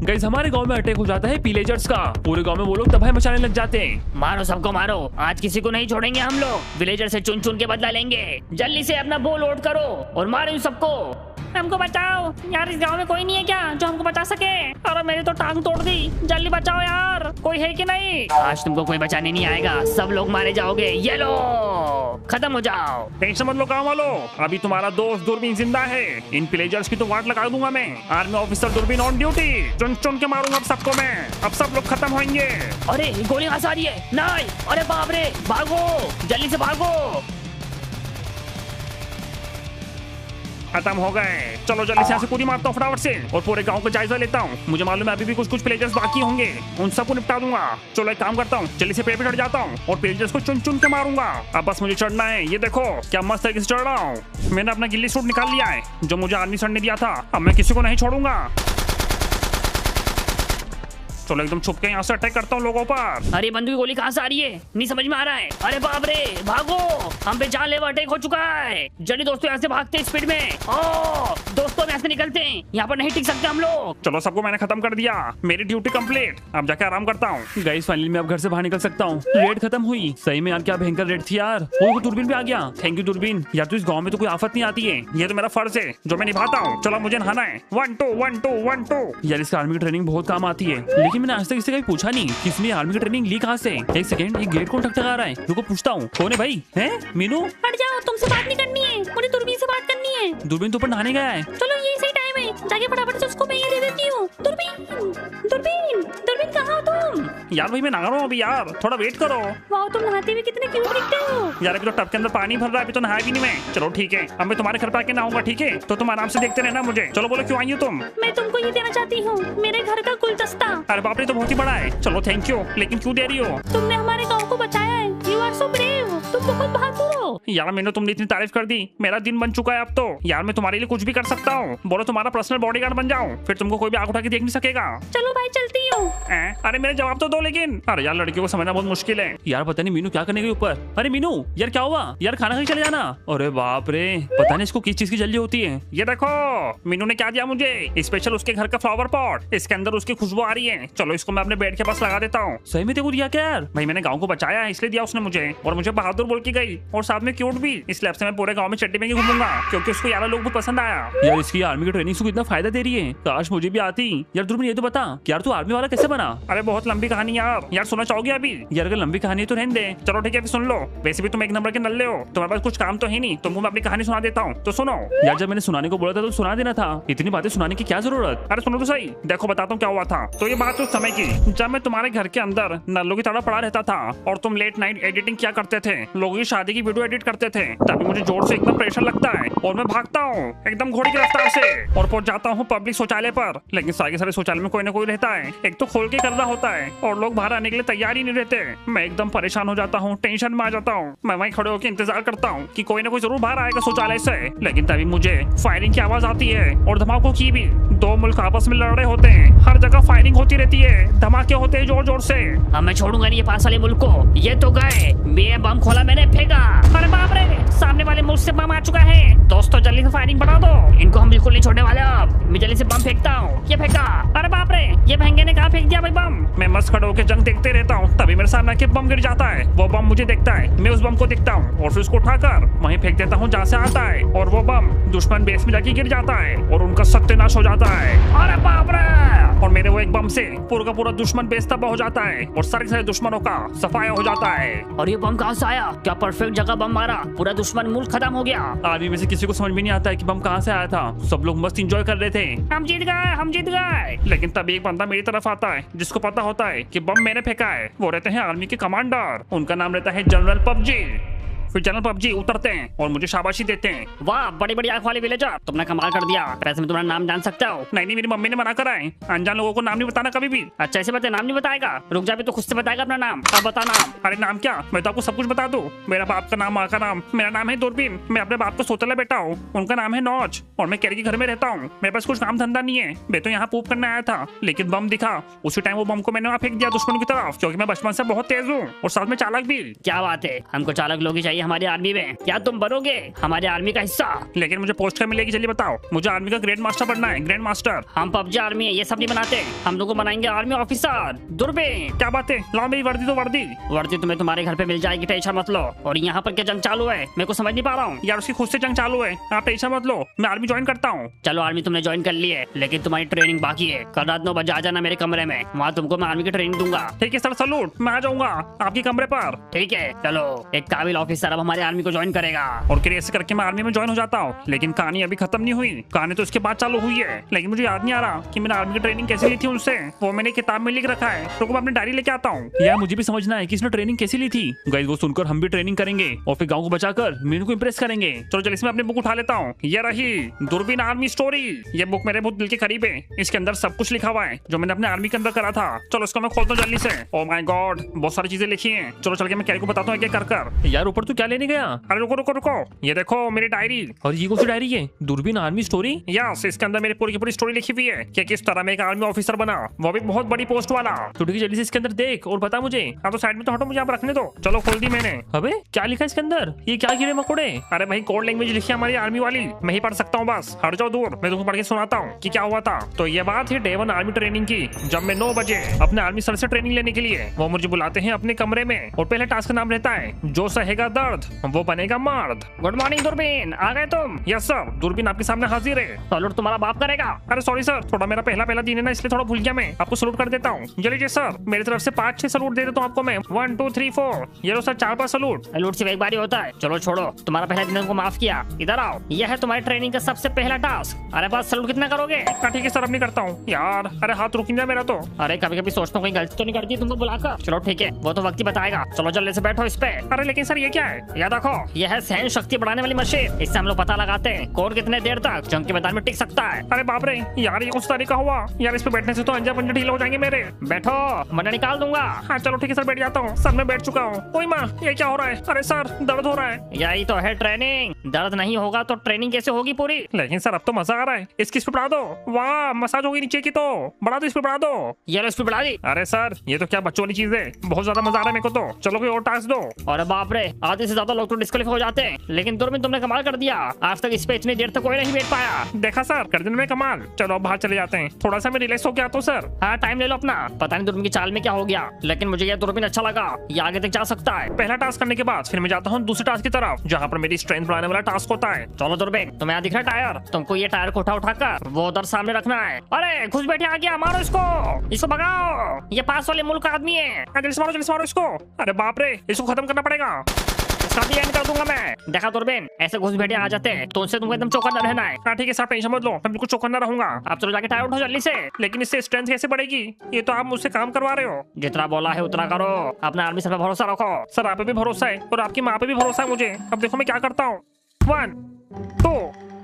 Guys हमारे गांव में अटैक हो जाता है विलेजर्स का। पूरे गांव में वो लोग तबाही मचाने लग जाते हैं। मारो सबको मारो, आज किसी को नहीं छोड़ेंगे हम लोग। विलेजर से चुन चुन के बदला लेंगे। जल्दी से अपना बो लोड करो और मारो इन सबको। हमको बचाओ यार, इस गांव में कोई नहीं है क्या जो हमको बचा सके? अरे मेरी तो टांग तोड़ दी, जल्दी बचाओ यार, कोई है कि नहीं? आज तुमको कोई बचाने नहीं आएगा, सब लोग मारे जाओगे। ये लो खत्म हो जाओ। टेंशन मत लो गाँव वालों, अभी तुम्हारा दोस्त दूरबीन जिंदा है। इन विलेजर्स की तो वाट लगा दूंगा मैं। आर्मी ऑफिसर दूरबीन ऑन ड्यूटी, चुन चुन के मारूंगा अब सबको मैं। अब सब लोग खत्म होंगे। अरे गोली कहाँ से आ रही है? नहीं, अरे बाप रे, भागो जल्दी से भागो। खत्म हो गए। चलो जल्दी से यहाँ से कूदी मारता हूँ फटाफट से और पूरे गांव का जायजा लेता हूँ। मुझे मालूम है अभी भी कुछ विलेजर्स बाकी होंगे, उन सबको निपटा दूंगा। चलो एक काम करता हूँ, जल्दी से पेड़ पे चढ़ जाता हूँ और विलेजर्स को चुन चुन के मारूंगा। अब बस मुझे चढ़ना है। ये देखो क्या मस्त तरीके से चढ़ रहा हूँ। मैंने अपना गिल्ली सूट निकाल लिया है जो मुझे आर्मी सर ने दिया था। अब मैं किसी को नहीं छोड़ूंगा। चलो एकदम छुप के यहाँ से अटैक करता हूँ लोगों पर। अरे बंदूक की गोली कहाँ से आ रही है? नहीं समझ में आ रहा है। अरे बाप रे, भागो, हम पे जानलेवा अटैक हो चुका है। जल्दी दोस्तों यहाँ से भागते हैं स्पीड में। ओ दोस्तों यहाँ से निकलते हैं, यहाँ पर नहीं टिक सकते हम लोग। चलो सबको मैंने खत्म कर दिया, मेरी ड्यूटी कंप्लीट। अब जाके आराम करता हूँ। गाइस फाइनली मैं अब घर से बाहर निकल सकता हूँ। रेड खत्म हुई। सही में यार क्या भयंकर रेड थी यार। वो दूरबीन भी आ गया। थैंक यू दूरबीन। यार तो इस गाँव में तो कोई आफत नहीं आती है। ये तो मेरा फर्ज है जो मैं निभाता हूँ। चलो मुझे नहाना है। 1 2 1 2 1 2। यार इसका आर्मी की ट्रेनिंग बहुत काम आती है, लेकिन मैंने आज तक किसी का पूछा नहीं कि इसने आर्मी की ट्रेनिंग ली कहाँ से। एक सेकंड, ये गेट कौन ठकठका रहा है? रुको पूछता हूँ। कौन है भाई? है मीनू? हट जाओ, तुमसे बात नहीं करनी है, मुझे दूरबीन से बात करनी है। दूरबीन तो ऊपर नहाने गया है। चलो ये सही टाइम है, जाके फटाफट से उसको मैं ये दे देती हूँ। दूरबीन दूरबीन दूरबीन कहाँ हो तुम? यार भाई मैं नहा रहा हूँ अभी यार, थोड़ा वेट करो। वाह तुम नहाते हुए कितने क्यूट दिखते हो। यार अभी तो टब के अंदर पानी भर रहा है, अभी तो नहाया भी नहीं मैं। चलो ठीक है, अब मैं तुम्हारे घर पे आके नहाऊंगा, ठीक है? तो तुम आराम से देखते रहना मुझे। चलो बोलो क्यों आई हो तुम? मैं तुमको ये देना चाहती हूँ, मेरे घर का गुलदस्ता। अरे बाप रे तो बहुत ही बड़ा है। चलो थैंक यू, लेकिन क्यों दे रही हो? तुमने हमारे गाँव को बचाया है। यू आर सो ब्रेव, तुम बहुत बहादुर हो। यार मैंने तुमने इतनी तारीफ कर दी, मेरा दिन बन चुका है अब तो। यार मैं तुम्हारे लिए कुछ भी कर सकता हूँ। बोलो तुम्हारा पर्सनल बॉडीगार्ड बन जाऊँ, फिर तुमको कोई भी आंख उठा के देख नहीं सकेगा। चलो भाई चलती हूँ। अरे मेरे जवाब तो दो लेकिन। अरे यार लड़कियों को समझना बहुत मुश्किल है। यार पता नहीं मीनू क्या करने के ऊपर। अरे मीनू यार क्या हुआ यार? खाना खाई चले जाना। अरे बाप रे, पता नहीं इसको किस चीज की जल्दी होती है। ये देखो मीनू ने क्या दिया मुझे, स्पेशल उसके घर का फ्लावर पॉट। इसके अंदर उसकी खुशबू आ रही है। चलो इसको मैं अपने बेड के पास लगा देता हूँ। सही में तेको दिया क्या यार? भाई मैंने गाँव को बचाया है इसलिए दिया उसने मुझे, और मुझे बहादुर बोल के गई और साथ में क्यूट भी। इसलिए अब से मैं पूरे गाँव में चड्डी में घूमूंगा क्योंकि उसको यार लोग बहुत पसंद आया। यार इसकी आर्मी की ट्रेनिंग से इतना फायदा दे रही है, काश मुझे भी आती। यार तुम ये तो बता कि यार तू आर्मी वाला कैसे बना? अरे बहुत लंबी कहानी यार सुनना चाहोगे अभी? यार अगर लंबी कहानी है तो रहने दे। चलो ठीक है सुन लो। वैसे भी तुम एक नंबर के नल्ले हो, तुम्हारे पास कुछ काम तो है नहीं, तुमको मैं अपनी कहानी सुना देता हूँ तो सुनो। यार जब मैंने सुनाने को बोला था तो सुना देना था, इतनी बातें सुनाने की क्या जरूरत? अरे सुनो तो सही, देखो बताता हूँ क्या हुआ था। तो ये बात उस समय की जब मैं तुम्हारे घर के अंदर नल्लों की तरह पड़ा रहता था और तुम लेट नाइट एडिटिंग क्या करते थे, लोगों की शादी की वीडियो एडिट करते थे। तभी मुझे जोर से एकदम प्रेशर लगता है और मैं भागता हूँ एकदम घोड़ी की रफ्तार से और पहुंच जाता हूँ पब्लिक शौचालय पर। लेकिन सारे सारे शौचालय में कोई ना कोई रहता है, एक तो खोल के करना होता है और लोग बाहर आने के लिए तैयार ही नहीं रहते। मैं एकदम परेशान हो जाता हूँ, टेंशन में आ जाता हूँ। मैं वहीं खड़े होकर इंतजार करता हूँ कि कोई ना कोई जरूर बाहर आएगा शौचालय से। लेकिन तभी मुझे फायरिंग की आवाज आती है और धमाकों की भी। दो मुल्क आपस में लड़ रहे होते हैं, हर जगह फायरिंग होती रहती है, धमाके होते हैं जोर जोर से। अब मैं छोड़ूंगा नहीं ये पास वाले मुल्क को। ये तो गए, ये बम खोला मैंने, फेंका। अरे बाप रे, सामने वाले मुल्क से बम आ चुका है। दोस्तों जल्दी से फायरिंग बढ़ा दो, इनको हम बिल्कुल नहीं छोड़ने वाले। अब मैं जल्दी से बम फेंकता हूँ। ये फेंका। अरे बाप रे, ये भंगे ने कहाँ फेंक दिया भाई बम? मैं मस्त खड़े होकर जंग देखते रहता हूँ, तभी मेरे सामने आके बम गिर जाता है। वो बम मुझे देखता है, मैं उस बम को देखता हूँ और फिर उसको उठाकर वहीं फेंक देता हूँ जहाँ से आता है, और वो बम दुश्मन बेस में जाके गिर जाता है और उनका सत्यानाश हो जाता है। अरे बाप रे, और मेरे वो एक बम से पूरा का पूरा दुश्मन बेस तबाह हो जाता है और सारे सारे दुश्मनों का सफाया हो जाता है। और ये बम कहाँ से आया? क्या परफेक्ट जगह बम मारा, पूरा दुश्मन मुल्क खत्म हो गया। आर्मी में से किसी को समझ में नहीं आता है कि बम कहाँ से आया था। सब लोग मस्त एंजॉय कर रहे थे। हम जीत गए, हम जीत गए। लेकिन तभी एक बंदा मेरी तरफ आता है जिसको पता होता है कि बम मैंने फेंका है। वो रहते हैं आर्मी के कमांडर, उनका नाम रहता है जनरल पबजी। फिर जनरल पबजी उतरते हैं और मुझे शाबाशी देते हैं। वाह बड़ी बड़ी आंख वाले विलेजर, तुमने कमाल कर दिया। वैसे मैं तुम्हारा नाम जान सकता हूँ? नहीं मेरी मम्मी ने मना करा है, अनजान लोगों को नाम नहीं बताना कभी भी। अच्छा ऐसे बातें नाम नहीं बताएगा? रुक जा, भी तो खुद से बताएगा अपना नाम। अब बता नाम। अरे नाम क्या, मैं तो आपको सब कुछ बता दूं। मेरा बाप का नाम, माँ का नाम। मेरा नाम है दूरबीन। मैं अपने बाप को सोतला बेटा हूँ, उनका नाम है नौज, और मैं कैरी के घर में रहता हूँ। मेरे पास कुछ काम धंधा नहीं है, मैं तो यहाँ पूप करने आया था। लेकिन बम दिखा, उसी टाइम वो बम को मैंने वहाँ फेंक दिया दुश्मनों की तरफ, क्योंकि मैं बचपन से बहुत तेज हूँ और साथ में चालाक भी। क्या बात है, हमको चालक लोग ही चाहिए चाहिए हमारी आर्मी में? क्या तुम बनोगे हमारे आर्मी का हिस्सा? लेकिन मुझे पोस्ट क्या मिलेगी जल्दी बताओ। मुझे आर्मी का ग्रेड मास्टर बनना है, ग्रैंड मास्टर। हम पबजी आर्मी है, ये सब नहीं बनाते। हम लोग को बनाएंगे आर्मी ऑफिसर। दूरबीन, क्या बात है, लाओ मेरी वर्दी तो वर्दी। वर्दी तुम्हें तुम्हारे घर पे मिल जाएगी, टेंशन मत लो। और यहाँ पर क्या जंग चालू है मेरे को समझ नहीं पा रहा हूँ। यार उसकी खुद से जंग चालू है, आप टेंशन मत लो, मैं आर्मी ज्वाइन करता हूँ। चलो आर्मी तुमने ज्वाइन कर ली है, लेकिन तुम्हारी ट्रेनिंग बाकी है। कल रात 9 बजे आ जाना मेरे कमरे में, वहाँ तुमको मैं आर्मी की ट्रेनिंग दूंगा। ठीक है सर, सलूट, मैं आ जाऊंगा आपके कमरे पर। ठीक है चलो, एक काबिल ऑफिसर अब हमारे आर्मी को ज्वाइन करेगा। और फिर ऐसे करके मैं आर्मी में ज्वाइन हो जाता हूँ। लेकिन कहानी अभी खत्म नहीं हुई, कहानी तो इसके बाद चालू हुई है। लेकिन मुझे याद नहीं आ रहा कि मैंने आर्मी की ट्रेनिंग कैसे ली थी उनसे। वो मैंने किताब में लिख रखा है, तो मैं अपनी डायरी लेके आता हूँ। यार मुझे भी समझना है कि इसने ट्रेनिंग कैसे ली थी। गाइस वो सुनकर हम भी ट्रेनिंग करेंगे और फिर गांव को बचाकर मीनू को इम्प्रेस करेंगे। चलो चल, इसमें अपनी बुक उठा लेता हूँ। ये रही दूरबीन आर्मी स्टोरी। ये बुक मेरे बहुत दिल के करीब है। इसके अंदर सब कुछ लिखा हुआ है जो मैंने अपने आर्मी के अंदर करा था। चलो इसको मैं खोलता हूँ जल्दी से। ओह माय गॉड, बहुत सारी चीजें लिखी हैं। चलो चल के मैं कैरी को बताता हूँ क्या कर कर। यार ऊपर तू क्या लेने गया? अरे रुको रुको रुको, ये देखो मेरी डायरी। और ये कौन सी डायरी है? दूरबीन आर्मी स्टोरी? यस, इसके अंदर मेरी पूरी की पूरी स्टोरी लिखी हुई है कि किस तरह मैं एक आर्मी ऑफिसर बना, वो भी बहुत बड़ी पोस्ट वाला। तो ठीक है, जल्दी से इसके अंदर देख और बता मुझे। हाँ तो साइड में तो हटो, मुझे यहाँ पर रखने दो। चलो खोल दी मैंने। अबे क्या लिखा है इसके अंदर? ये क्या कीड़े मकोड़े? अरे भाई कोड लैंग्वेज लिखी है हमारी आर्मी वाली, मैं ही पढ़ सकता हूँ। बस हट जाओ दूर, मैं तुमको पढ़ के सुनाता हूँ कि क्या हुआ था। तो ये बात है डे 1 आर्मी ट्रेनिंग की, जब मैं 9 बजे अपने आर्मी सर से ट्रेनिंग लेने के लिए वो मुझे बुलाते हैं अपने कमरे में। और पहले टास्क का नाम रहता है जो सहेगा दर्द वो बनेगा मर्द। गुड मॉर्निंग दूरबीन, आ गए तुम? यस सर, दूरबीन आपके सामने हाजिर है। सैल्यूट तुम्हारा बाप करेगा। अरे सॉरी सर, थोड़ा मेरा पहला दिन है ना, इसलिए थोड़ा भूल गया। मैं आपको सलूट कर देता हूँ। जल्दी सर, मेरी तरफ से 5-6 सलूट दे देता हूँ आपको मैं। 1 2 3 4, ये लो सर 4-5 सलूट। सैल्यूट सिर्फ एक बार ही होता है। चलो छोड़ो, तुम्हारा पहला दिन को माफ किया। इधर आओ, यह है तुम्हारी ट्रेनिंग का सबसे पहला टास्क। अरे बस सैल्यूट कितना करोगे? हाँ ठीक है सर, अब नहीं करता हूँ यार। अरे हाथ रुक जा मेरा तो। अरे कभी कभी सोचता हूँ कहीं गलती तो नहीं करती तुमको बुलाकर। चलो ठीक है, वो तो वक्त ही बताएगा। चलो जल्दी से बैठो इस पे। अरे लेकिन सर ये क्या है? यह देखो, यह है सहन शक्ति बढ़ाने वाली मशीन। इससे हम लोग पता लगाते हैं कौन कितने देर तक जंग के मैदान में टिक सकता है। अरे बाप रे यार, ये कुछ तरीका हुआ यार। इस पे बैठने से तो अंजा पंजा ढीले हो जाएंगे मेरे। बैठो, वरना निकाल दूंगा। हाँ चलो ठीक है सर, बैठ जाता हूँ। सर मैं बैठ चुका हूँ। ओए माँ, ये क्या हो रहा है? अरे सर दर्द हो रहा है। यही तो है ट्रेनिंग। दर्द नहीं होगा तो ट्रेनिंग कैसे होगी पूरी? लेकिन सर अब तो मजा आ रहा है। इसकी स्पीड बढ़ा दो। वाह, मसाज होगी नीचे की, तो बढ़ा दो, स्पीड बढ़ा दो। ये लो स्पीड बढ़ा दी। अरे सर ये तो क्या बच्चों वाली चीज है, बहुत ज्यादा मजा आ रहा है मेरे को तो। चलो कोई और टास्क दो। अरे बाप रे, आधे से ज्यादा लोग तो डिस्क्वालीफाई हो जाते हैं, लेकिन दूरबीन तुमने कमाल कर दिया। आज तक इस पे इतनी देर तक कोई नहीं बैठ पाया। देखा सर, कर देने में कमाल। चलो अब बाहर चले जाते हैं, थोड़ा सा मैं रिलैक्स हो गया तो सर। हाँ टाइम ले लो अपना। पता नहीं दूरबीन की चाल में क्या हो गया, लेकिन मुझे यह दूरबीन अच्छा लगा। ये आगे तक जा सकता है। पहला टास्क करने के बाद फिर मैं जाता हूँ दूसरे टास्क की तरफ, जहाँ पर मेरी स्ट्रेंथ बढ़ाने वाला टास्क होता है। चलो दूरबीन, तुम्हें यहाँ दिख रहा है टायर? तुमको ये टायर को उठाकर वो उधर सामने रखना है। अरे घुस बैठे आ गया, मारो इसको भगाओ। ये पास वाले मुल्क का आदमी है। जल्दी से मारो इसको। अरे बाप रे, इसको खत्म करना पड़ेगा। इसका भी एंड कर दूंगा मैं। देखा दूरबीन, ऐसे घुस बैठे आ जाते हैं तो उनसे तुमको एकदम चौकन्ना रहना है। हाँ ठीक है सर, टेंशन मत लो, मैं बिल्कुल चौकन्ना रहूंगा। आप चलो जाके टायर उठो जल्दी से। लेकिन इससे स्ट्रेंथ कैसे बढ़ेगी? ये तो आप मुझसे काम करवा रहे हो। जितना बोला है उतना करो, अपना आर्मी सर पे भरोसा रखो। सर आप पे भी भरोसा है और आपकी माँ पे भी भरोसा है मुझे। अब देखो मैं क्या करता हूँ। 1 2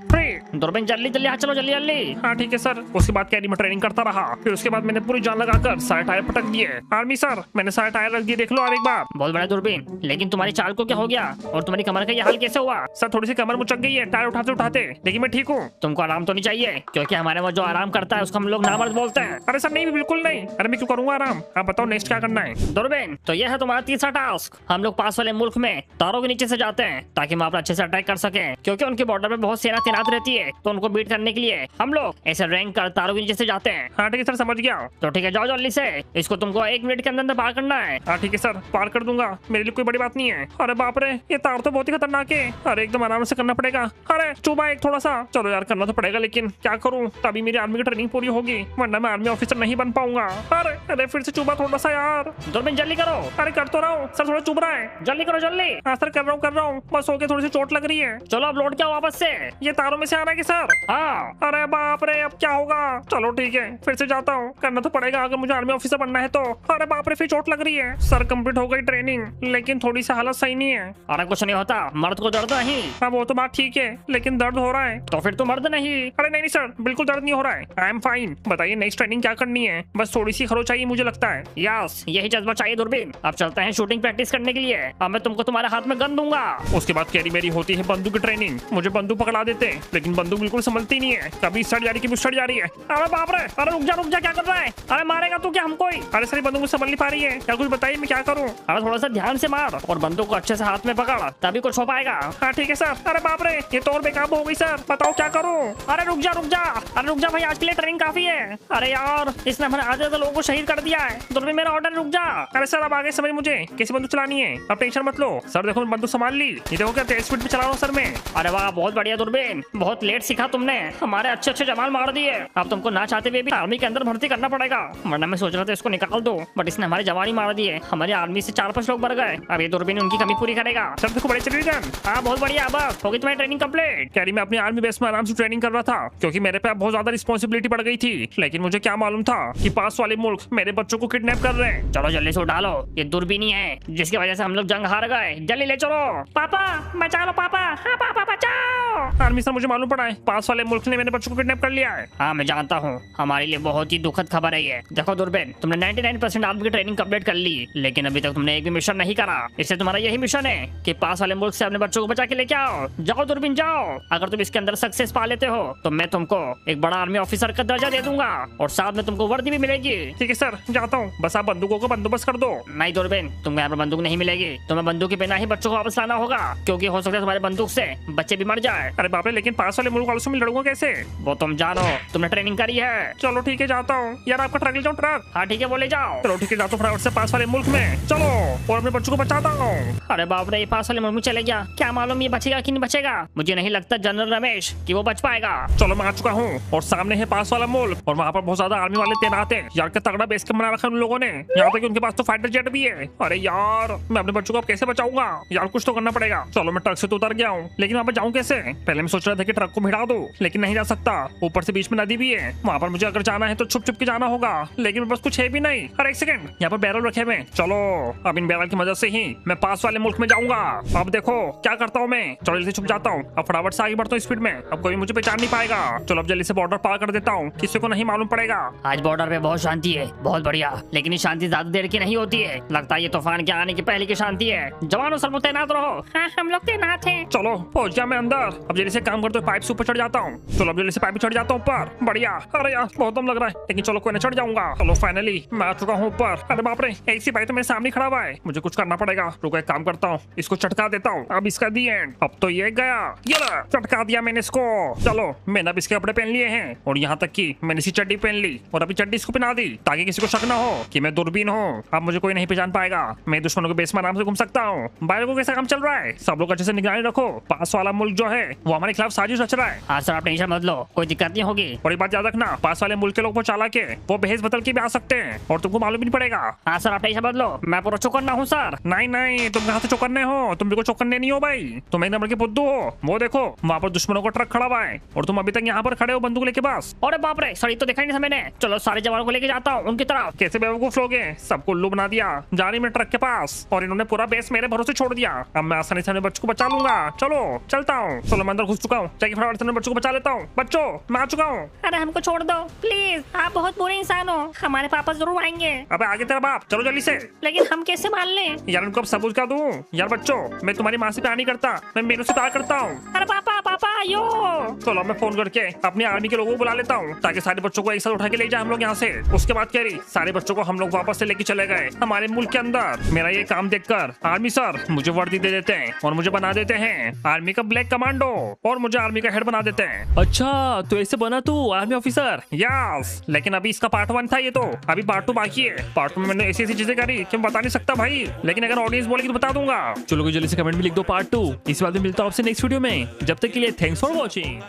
3। दूरबीन जल्दी जल्दी, हाँ चलो जल्दी जल्दी। हाँ ठीक है सर। उसके बाद कैरी में ट्रेनिंग करता रहा, फिर उसके बाद मैंने पूरी जान लगाकर सारे टायर पटक दिए। आर्मी सर, मैंने सारे टायर रख दिए, देख लो आप एक बार। बहुत बड़ा दूरबीन, लेकिन तुम्हारी चाल को क्या हो गया और तुम्हारी कमर का ये हाल कैसे हुआ? सर थोड़ी सी कमर मुचक गई है टायर उठाते उठाते, लेकिन मैं ठीक हूँ। तुमको आराम तो नहीं चाहिए? क्योंकि हमारे वहाँ जो आराम करता है उसको हम लोग नामर्द बोलते हैं। अरे सर नहीं, बिल्कुल नहीं। अरे मैं क्यों करूँगा आराम? आप बताओ नेक्स्ट क्या करना है? दूरबीन, तो यह है तुम्हारा तीसरा टास्क। हम लोग पास वाले मुल्क में तारों के नीचे से जाते हैं ताकि हम अपना अच्छे से अटैक कर सके, क्योंकि उनके बॉर्डर में बहुत सेना तैनात रहती है। तो उनको बीट करने के लिए हम लोग ऐसे रैंक कर तारों के नीचे से जाते हैं। हाँ ठीक है सर, समझ गया। तो ठीक है, जाओ जल्दी से। इसको तुमको 1 मिनट के अंदर पार करना है। हाँ ठीक है सर, पार कर दूंगा, मेरे लिए कोई बड़ी बात नहीं है। अरे बाप रे, ये तार तो बहुत ही खतरनाक है। अरे एकदम आराम से करना पड़ेगा। अरे चुबा एक थोड़ा सा। चलो यार करना तो पड़ेगा, लेकिन क्या करूँ, तभी मेरी आर्मी की ट्रेनिंग पूरी होगी, वरना मैं आर्मी ऑफिसर नहीं बन पाऊंगा। अरे फिर से चुबा थोड़ा सा यार। दूरबीन जल्दी करो। अरे कर तो रहा हूँ सर, थोड़ा चुभ रहा है। जल्दी करो जल्दी। हाँ सर कर रहा हूँ, बस हो गया, थोड़ी सी चोट लग रही है। चलो अब लौट के आओ वापस से। ये तारों में से आ रहा है कि सर? हाँ। अरे बाप रे, अब क्या होगा? चलो ठीक है, फिर से जाता हूँ, करना तो पड़ेगा अगर मुझे आर्मी ऑफिसर बनना है तो। अरे बाप रे, फिर चोट लग रही है। सर कंप्लीट हो गई ट्रेनिंग, लेकिन थोड़ी सी हालत सही नहीं है। अरे कुछ नहीं होता, मर्द को दर्द नहीं। हाँ वो तो बात ठीक है, लेकिन दर्द हो रहा है। तो फिर तो मर्द नहीं। अरे नहीं सर, बिल्कुल दर्द नहीं हो रहा है, आई एम फाइन। बताइए नेक्स्ट ट्रेनिंग क्या करनी है? बस थोड़ी सी खरोच चाहिए मुझे लगता है। यस, यही जज्बा चाहिए दूरबीन। अब चलते हैं शूटिंग प्रैक्टिस करने के लिए। अब मैं तुमको तुम्हारे हाथ में गन दूंगा। उसके बाद कैरी मेरी होती है बंदूक की ट्रेनिंग, मुझे बंदूक पकड़ा देते, लेकिन बंदूक बिल्कुल संभलती नहीं है, कभी सड़ जा रही कभी सड़ जा रही है। अरे बाप रे, अरे रुक जा क्या कर रहा है? अरे मारेगा तू क्या हमको ही? अरे सारी बंदूक संभल नहीं पा रही है, क्या कुछ बताइए मैं क्या करूँ? अरे थोड़ा सा ध्यान से मार और बंदूक को अच्छे से हाथ में पकड़, तभी कुछ हो पाएगा। हाँ ठीक है सर। अरे बाप रे, ये तो और बेकाबू हो गई सर, बताओ क्या करूँ? अरे रुक जा अरे रुक जा भाई, आज के लिए ट्रेनिंग काफी है। अरे यार, इसने हमारे आधे लोगों को शहीद कर दिया है। दूरबीन मेरा ऑर्डर, रुक जा। अरे सर अब आगे समझ मुझे कैसे बंदूक चलानी है, अब टेंशन मत लो सर। देखो मैं बंदूक संभाल ली, ये देखो क्या तेज स्पीड पे चला रहा हूँ सर मैं। अरे वाह, बहुत बढ़िया दूरबीन, बहुत लेट सीखा तुमने, हमारे अच्छे जमाल मार दिए। अब तुमको ना चाहते हुए भी आर्मी के अंदर भर्ती करना पड़ेगा, वरना मैं सोच रहा था इसको निकाल दो, बट इसने हमारे जवान ही मार दिए। हमारी आर्मी से 4-5 लोग मर गए। अब ये दूरबीन उनकी कमी पूरी करेगा। सर देखो बड़े चली गन। हाँ बहुत बढ़िया, बस होगी तुम्हारी ट्रेनिंग कंप्लीट। कह रही मैं अपनी आर्मी बेस में आराम से ट्रेनिंग कर रहा था, क्योंकि मेरे पे अब बहुत ज्यादा रिस्पॉन्सिबिलिटी बढ़ गई थी। लेकिन मुझे क्या मालूम था कि पास वाले मुल्क मेरे बच्चों को किडनैप कर रहे हैं। चलो जल्दी से उठा लो, ये दूरबीन ही है जिसकी वजह से हम लोग जंग हार गए। जल्दी ले चलो। पापा बचा लो पापा, हाँ पापा बचाओ। आर्मी सर मुझे मालूम पड़ा है पास वाले मुल्क ने मेरे बच्चों को किडनैप कर लिया है। हाँ मैं जानता हूँ, हमारे लिए बहुत ही दुखद खबर है ये। देखो दूरबीन, तुमने 99% आर्मी की ट्रेनिंग कंप्लीट कर ली, लेकिन अभी तक तुमने एक भी मिशन नहीं करा। इससे तुम्हारा यही मिशन है कि पास वाले मुल्क से अपने बच्चों को बचा के लेके आओ। जाओ दूरबीन जाओ। अगर तुम इसके अंदर सक्सेस पा लेते हो तो मैं तुमको एक बड़ा आर्मी ऑफिसर का दर्जा दे दूंगा और साथ में तुमको वर्दी भी मिलेगी। ठीक है सर, जाता हूँ, बस आप बंदूकों को बंदोबस्त कर दो। नहीं दूरबीन, तुमको यहाँ पर बंदूक नहीं मिलेगी, तुम्हें बंदूक के बिना ही बच्चों को वापस लाना होगा, क्योंकि हो सकता है तुम्हारे बंदूक से बच्चे भी मर जाए। अरे बाप रे, लेकिन पास वाले मुल्क वालों से मैं लड़ूंगा कैसे? वो तुम जानो, तुमने ट्रेनिंग करी है। चलो ठीक है, जाता हूँ। यार आपका ट्रक ले जाओ, ट्रक। हाँ ठीक है, बोले जाओ। चलो ठीक है, जाता हूँ फटाफट से पास वाले मुल्क में। चलो और अपने बच्चों को बचाता हूँ। अरे बाप रे, ये पास वाले मुल्क में चले गया, क्या मालूम ये बचेगा कि नहीं बचेगा। मुझे नहीं लगता जनरल रमेश कि वो बच पाएगा। चलो मैं आ चुका हूँ और सामने है पास वाला मुल्क और वहाँ पर बहुत ज्यादा आर्मी वाले तैनात हैं। यार क्या तगड़ा बेस कैंप बना रखा है उन लोगों ने, यहाँ तक कि उनके पास तो फाइटर जेट भी है। अरे यार मैं अपने बच्चों को अब कैसे बचाऊंगा? यार कुछ तो करना पड़ेगा। चलो मैं ट्रक से तो उतर गया हूँ, लेकिन वहाँ पर जाऊँ कैसे? पहले मैं सोच रहा था कि ट्रक को भिड़ा दूं, लेकिन नहीं जा सकता, ऊपर से बीच में नदी भी है। वहाँ पर मुझे अगर जाना है तो छुप छुप के जाना होगा, लेकिन मेरे पास कुछ है भी नहीं। अरे एक सेकंड, यहाँ पर बैरल रखे हुए। चलो अब इन बैरल की मदद से ही मैं पास वाले मुल्क में जाऊंगा। अब देखो क्या करता हूँ मैं। चलो जल्दी से छुप जाता हूँ, अब फटाफट से आगे बढ़ता हूँ स्पीड में, अब कोई मुझे पहचान नहीं पाएगा। चलो अब जल्दी से बॉर्डर पार कर देता हूँ, किसी को नहीं मालूम पड़ेगा। आज बॉर्डर पे बहुत शांति है, बहुत बढ़िया, लेकिन ये शांति ज्यादा देर की नहीं होती है। लगता है ये तूफान के आने की पहले की शांति है। जवानों सब तैनात रहो। हाँ हम लोग तैनात हैं। चलो पहुंच गया मैं अंदर, अब जल्दी से काम करते हुए पाइप से ऊपर चढ़ जाता हूँ। चलो अब जल्दी से पाइप पे चढ़ जाता हूँ ऊपर। बढ़िया। अरे यार बहुत दम लग रहा है, लेकिन चलो कोई ना, चढ़ जाऊंगा। चलो फाइनली मैं आ चुका हूँ ऊपर। अरे बाप रे, एक सी भाई तो मेरे सामने खड़ा हुआ है, मुझे कुछ करना पड़ेगा। रुको एक काम करता हूँ, इसको चटका देता हूँ। अब इसका दी एंड, अब तो ये गया, ये ला, चटका दिया मैंने इसको। चलो मैंने अब इसके कपड़े पहन लिए हैं और यहाँ तक कि मैंने इसी चड्डी पहन ली और अभी चड्डी इसको पहना दी ताकि किसी को शक ना हो कि मैं दूरबीन हूँ। अब मुझे कोई नहीं पहचान पाएगा, मैं दुश्मनों के बेस में आराम से घूम सकता हूँ। बाहर को कैसा काम चल रहा है? सब लोग अच्छे से निगरानी रखो, पास वाला मुल्क जो है वो हमारे खिलाफ साजिश रच रहा है। हाँ सर, आप टेंशन मत लो, कोई दिक्कत नहीं होगी। और एक बात याद रखना, पास वाले मुल्क के लोग वो चालाक है, वो भेस बदल के भी आ सकते हैं और तुमको मालूम भी नहीं पड़ेगा। हाँ सर, आप टेंशन मत लो, मैं पूरा चौकन्ना हूँ सर। नहीं नहीं, तुम कहाँ से चौकन्ने हो? तुम बिल्कुल चौकन्ने नहीं हो भाई, तुम एक नंबर के बुद्धू हो। वो देखो वहाँ पर दुश्मनों का ट्रक खड़ा हुआ है और तुम अभी तक यहाँ पर खड़े हो बंदूक लेके पास। अरे बाप रे, सर ये तो देखा नहीं था मैंने। चलो सारे जवानों को लेके जाता हूँ उनकी तरफ। कैसे बेवकूफ लोग हैं, सबको उल्लू बना दिया जा रही मैं ट्रक के पास और इन्होंने पूरा बेस मेरे भरोसे छोड़ दिया। अब मैं आसानी से अपने बच्चों को बचा लूंगा। चलो चलता हूँ। चलो मैं अंदर घुस चुका हूँ, जाके फटाफट से अपने बच्चों को बचा लेता हूँ। बच्चों मैं आ चुका हूँ। अरे हमको छोड़ दो प्लीज, आप बहुत बुरे इंसान हो, हमारे पापा जरूर आएंगे। अबे आगे तेरा बाप, चलो जल्दी से। लेकिन हम कैसे मान लें? यार उनको अब सबूत क्या दूं? यार बच्चों मैं तुम्हारी माँ से प्यार नहीं करता, मैं मेनू से प्यार करता हूँ। अरे पापा पापा आयो। चलो मैं फोन करके अपनी आर्मी के लोगों को बुला लेता हूँ ताकि सारे बच्चों को एक साथ उठा के ले जाए हम लोग यहाँ से। उसके बाद कह रही सारे बच्चों को हम लोग वापस से लेके चले गए हमारे मुल्क के अंदर। मेरा ये काम देखकर आर्मी सर मुझे वर्दी दे देते हैं और मुझे बना देते हैं आर्मी का ब्लैक कमांडो और मुझे आर्मी का हेड बना देते हैं। अच्छा तो ऐसे बना तू आर्मी ऑफिसर? यस, लेकिन अभी इसका पार्ट 1 था, ये तो अभी पार्ट 2 बाकी है। पार्ट 2 में मैंने ऐसी ऐसी चीजें करी कि मैं बता नहीं सकता भाई, लेकिन अगर ऑडियंस बोलेगी तो बता दूंगा। चलो कोई जल्दी से कमेंट में लिख दो पार्ट 2। इस बात में मिलता हूँ आपसे नेक्स्ट वीडियो में, जब तक के लिए थैंक्स फॉर वॉचिंग।